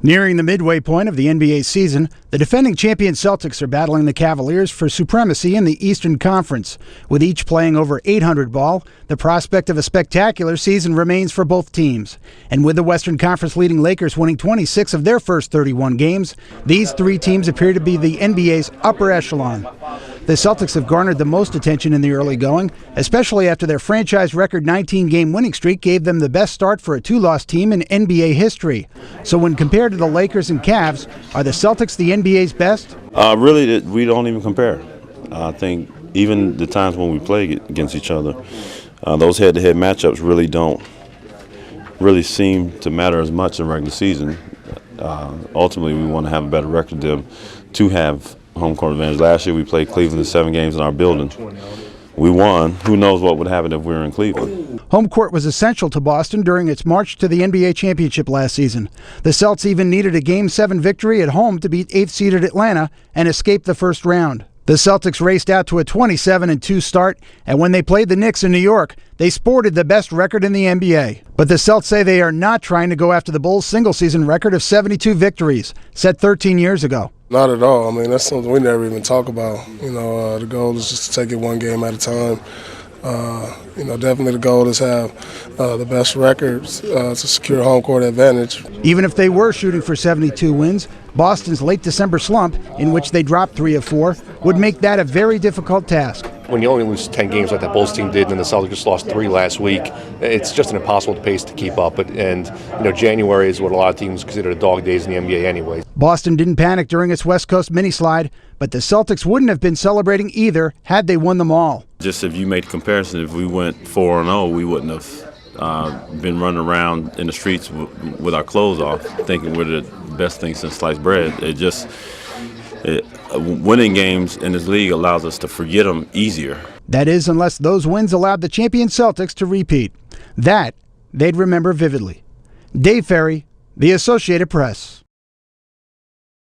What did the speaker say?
Nearing the midway point of the NBA season, the defending champion Celtics are battling the Cavaliers for supremacy in the Eastern Conference. With each playing over 800 ball, the prospect of a spectacular season remains for both teams. And with the Western Conference leading Lakers winning 26 of their first 31 games, these three teams appear to be the NBA's upper echelon. The Celtics have garnered the most attention in the early going, especially after their franchise record 19-game winning streak gave them the best start for a two-loss team in NBA history. So when compared to the Lakers and Cavs, are the Celtics the NBA's best? Really, we don't even compare. I think even the times when we play against each other, those head-to-head matchups really don't seem to matter as much in regular season. Ultimately, we want to have a better record to have home court advantage. Last year we played Cleveland in 7 games in our building. We won. Who knows what would happen if we were in Cleveland. Home court was essential to Boston during its march to the NBA championship last season. The Celts even needed a Game 7 victory at home to beat 8th-seeded Atlanta and escape the first round. The Celtics raced out to a 27-2 start, and when they played the Knicks in New York, they sported the best record in the NBA. But the Celts say they are not trying to go after the Bulls' single-season record of 72 victories, set 13 years ago. Not at all. I mean, that's something we never even talk about. The goal is just to take it one game at a time. Definitely the goal is have the best records to secure home court advantage. Even if they were shooting for 72 wins, Boston's late December slump, in which they dropped 3 of 4, would make that a very difficult task. When you only lose 10 games like that Bulls team did, and then the Celtics just lost 3 last week, it's just an impossible pace to keep up. January is what a lot of teams consider the dog days in the NBA anyway. Boston didn't panic during its West Coast mini-slide, but the Celtics wouldn't have been celebrating either had they won them all. Just if you made a comparison, if we went 4-0, we wouldn't have been running around in the streets with our clothes off, thinking we're the best thing since sliced bread. Winning games in this league allows us to forget them easier. That is, unless those wins allowed the champion Celtics to repeat. That they'd remember vividly. Dave Ferry, The Associated Press.